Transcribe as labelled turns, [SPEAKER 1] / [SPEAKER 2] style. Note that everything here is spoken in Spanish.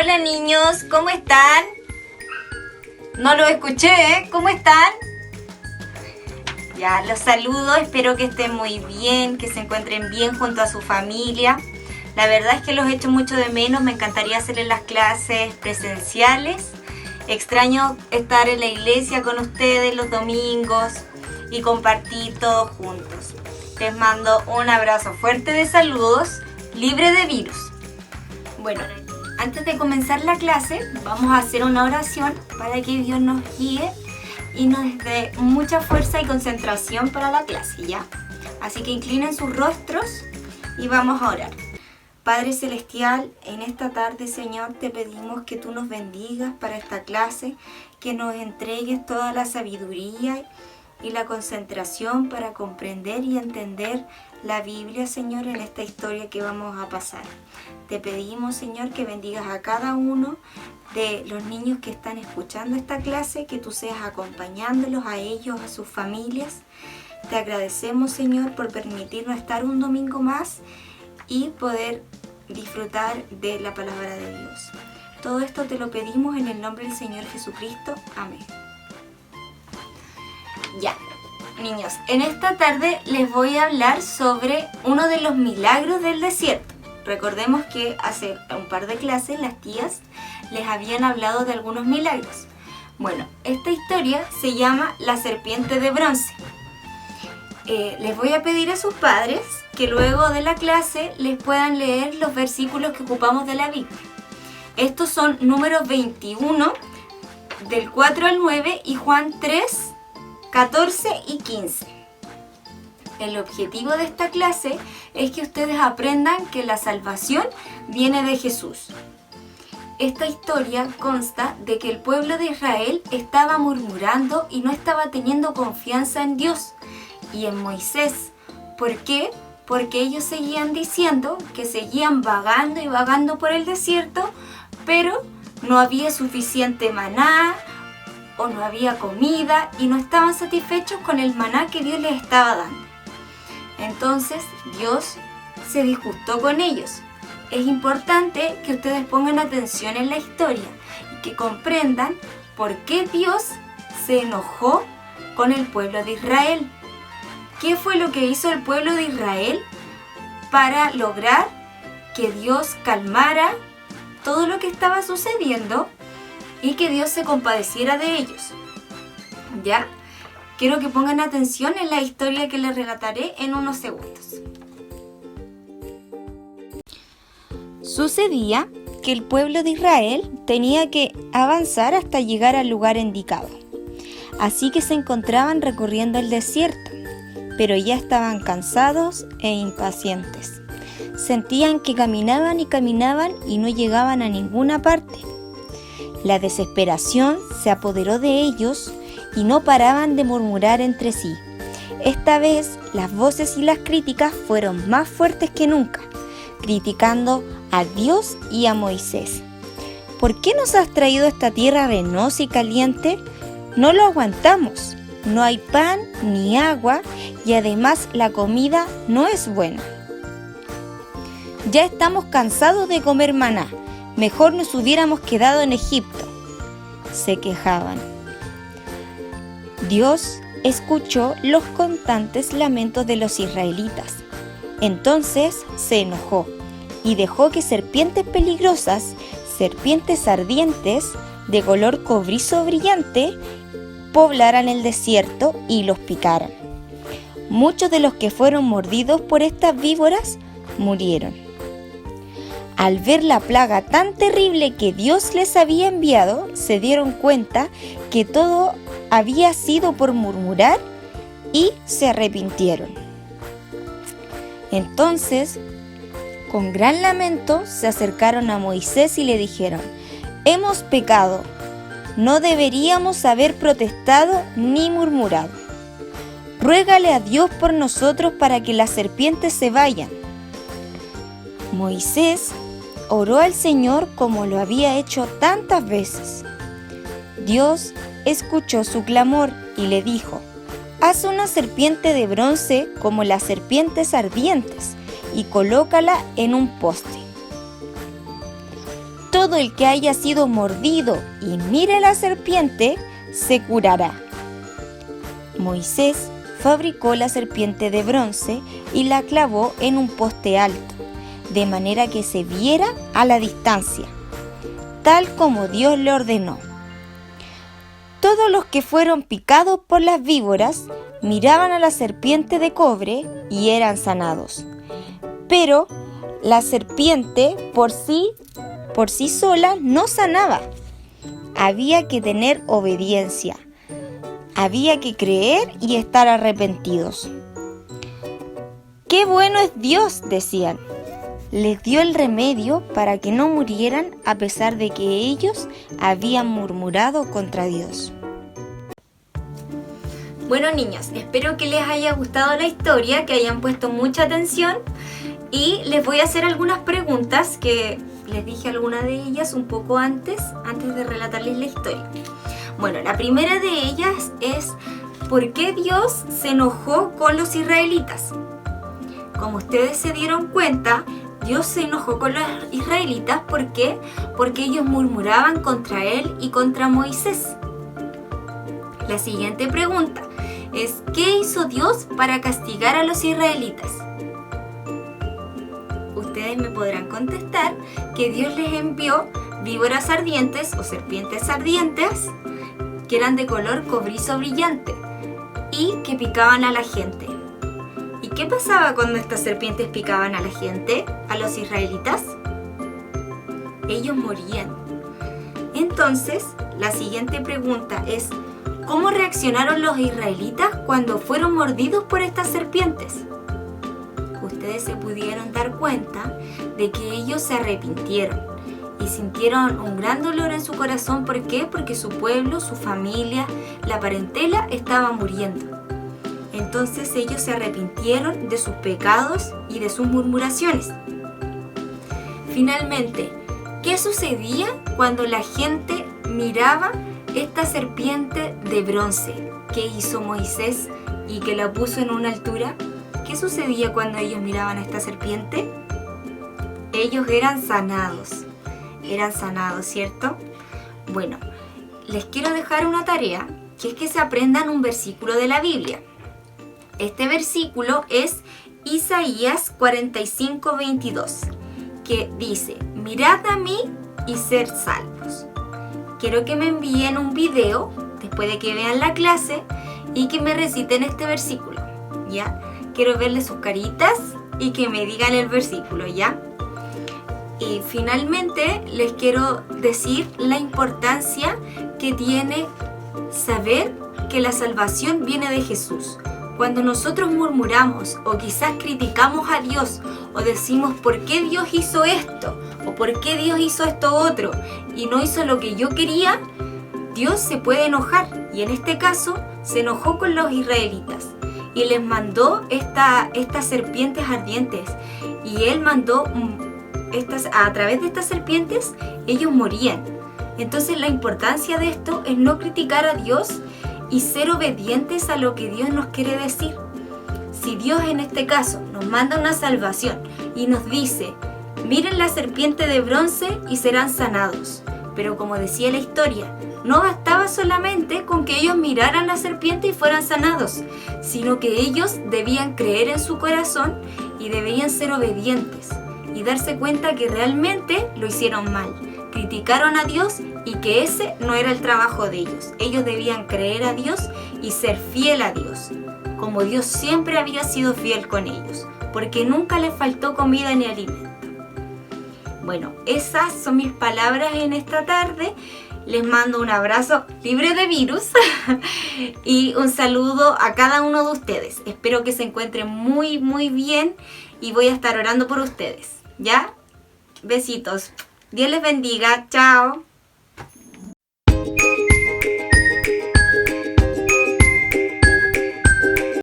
[SPEAKER 1] Hola niños, ¿cómo están? No los escuché, ¿eh? ¿Cómo están? Ya, los saludo, espero que estén muy bien, que se encuentren bien junto a su familia. La verdad es que los echo mucho de menos, me encantaría hacerles las clases presenciales. Extraño estar en la iglesia con ustedes los domingos y compartir todos juntos. Les mando un abrazo fuerte de saludos, libre de virus. Bueno, antes de comenzar la clase, vamos a hacer una oración para que Dios nos guíe y nos dé mucha fuerza y concentración para la clase, ¿ya? Así que inclinen sus rostros y vamos a orar. Padre Celestial, en esta tarde, Señor, te pedimos que tú nos bendigas para esta clase, que nos entregues toda la sabiduría y la concentración para comprender y entender la Biblia, Señor, en esta historia que vamos a pasar. Te pedimos, Señor, que bendigas a cada uno de los niños que están escuchando esta clase, que tú seas acompañándolos a ellos, a sus familias. Te agradecemos, Señor, por permitirnos estar un domingo más y poder disfrutar de la palabra de Dios. Todo esto te lo pedimos en el nombre del Señor Jesucristo. Amén. Ya, niños, en esta tarde les voy a hablar sobre uno de los milagros del desierto. Recordemos que hace un par de clases las tías les habían hablado de algunos milagros. Bueno, esta historia se llama La serpiente de bronce. Les voy a pedir a sus padres que luego de la clase les puedan leer los versículos que ocupamos de la Biblia. Estos son Números 21, del 4 al 9 y Juan 3, 14 y 15. El objetivo de esta clase es que ustedes aprendan que la salvación viene de Jesús. Esta historia consta de que el pueblo de Israel estaba murmurando y no estaba teniendo confianza en Dios y en Moisés. ¿Por qué? Porque ellos seguían diciendo que seguían vagando y vagando por el desierto, pero no había suficiente maná o no había comida y no estaban satisfechos con el maná que Dios les estaba dando. Entonces Dios se disgustó con ellos. Es importante que ustedes pongan atención en la historia y que comprendan por qué Dios se enojó con el pueblo de Israel. ¿Qué fue lo que hizo el pueblo de Israel para lograr que Dios calmara todo lo que estaba sucediendo y que Dios se compadeciera de ellos? ¿Ya? Quiero que pongan atención en la historia que les relataré en unos segundos. Sucedía que el pueblo de Israel tenía que avanzar hasta llegar al lugar indicado. Así que se encontraban recorriendo el desierto, pero ya estaban cansados e impacientes. Sentían que caminaban y no llegaban a ninguna parte. La desesperación se apoderó de ellos y no paraban de murmurar entre sí. Esta vez las voces y las críticas fueron más fuertes que nunca, criticando a Dios y a Moisés. ¿Por qué nos has traído a esta tierra arenosa y caliente? No lo aguantamos. No hay pan ni agua y además la comida no es buena. Ya estamos cansados de comer maná. Mejor nos hubiéramos quedado en Egipto, se quejaban. Dios escuchó los constantes lamentos de los israelitas. Entonces se enojó y dejó que serpientes peligrosas, serpientes ardientes, de color cobrizo brillante, poblaran el desierto y los picaran. Muchos de los que fueron mordidos por estas víboras murieron. Al ver la plaga tan terrible que Dios les había enviado, se dieron cuenta que todo había sido por murmurar y se arrepintieron. Entonces, con gran lamento, se acercaron a Moisés y le dijeron: «Hemos pecado, no deberíamos haber protestado ni murmurado. Ruégale a Dios por nosotros para que las serpientes se vayan». Moisés oró al Señor como lo había hecho tantas veces. Dios escuchó su clamor y le dijo: «Haz una serpiente de bronce como las serpientes ardientes y colócala en un poste». todo el que haya sido mordido y mire la serpiente, se curará. Moisés fabricó la serpiente de bronce y la clavó en un poste alto, de manera que se viera a la distancia, tal como Dios le ordenó. Todos los que fueron picados por las víboras miraban a la serpiente de cobre y eran sanados. Pero la serpiente por sí sola no sanaba. Había que tener obediencia. Había que creer y estar arrepentidos. ¡Qué bueno es Dios!, decían. Les dio el remedio para que no murieran a pesar de que ellos habían murmurado contra Dios. Bueno, niños, espero que les haya gustado la historia, que hayan puesto mucha atención y les voy a hacer algunas preguntas que les dije algunas de ellas un poco antes de relatarles la historia. Bueno, la primera de ellas es ¿por qué Dios se enojó con los israelitas? Como ustedes se dieron cuenta, Dios se enojó con los israelitas. ¿Por qué? Porque ellos murmuraban contra él y contra Moisés. La siguiente pregunta es ¿qué hizo Dios para castigar a los israelitas? Ustedes me podrán contestar que Dios les envió víboras ardientes o serpientes ardientes que eran de color cobrizo brillante y que picaban a la gente. ¿Y qué pasaba cuando estas serpientes picaban a la gente, a los israelitas? Ellos morían. Entonces, la siguiente pregunta es ¿cómo reaccionaron los israelitas cuando fueron mordidos por estas serpientes? Ustedes se pudieron dar cuenta de que ellos se arrepintieron y sintieron un gran dolor en su corazón. ¿Por qué? Porque su pueblo, su familia, la parentela estaba muriendo. Entonces ellos se arrepintieron de sus pecados y de sus murmuraciones. Finalmente, ¿qué sucedía cuando la gente miraba esta serpiente de bronce que hizo Moisés y que la puso en una altura? ¿Qué sucedía cuando ellos miraban a esta serpiente? Ellos eran sanados, ¿cierto? Bueno, les quiero dejar una tarea, que es que se aprendan un versículo de la Biblia. Este versículo es Isaías 45:22, que dice, mirad a mí y ser salvos. Quiero que me envíen un video, después de que vean la clase, y que me reciten este versículo, ¿ya? Quiero verles sus caritas y que me digan el versículo, ¿ya? Y finalmente les quiero decir la importancia que tiene saber que la salvación viene de Jesús. Cuando nosotros murmuramos o quizás criticamos a Dios o decimos ¿por qué Dios hizo esto? O ¿por qué Dios hizo esto otro? Y no hizo lo que yo quería, Dios se puede enojar. Y en este caso se enojó con los israelitas y les mandó estas serpientes ardientes. Y Él mandó a través de estas serpientes ellos morían. Entonces la importancia de esto es no criticar a Dios y ser obedientes a lo que Dios nos quiere decir. Si Dios en este caso nos manda una salvación y nos dice, miren la serpiente de bronce y serán sanados. Pero como decía la historia, no bastaba solamente con que ellos miraran la serpiente y fueran sanados, sino que ellos debían creer en su corazón y debían ser obedientes y darse cuenta que realmente lo hicieron mal. Criticaron a Dios y que ese no era el trabajo de ellos. Ellos debían creer a Dios y ser fiel a Dios, como Dios siempre había sido fiel con ellos, porque nunca les faltó comida ni alimento. Bueno, esas son mis palabras en esta tarde. Les mando un abrazo libre de virus y un saludo a cada uno de ustedes. Espero que se encuentren muy, muy bien y voy a estar orando por ustedes, ¿ya? Besitos. Dios les bendiga. Chao.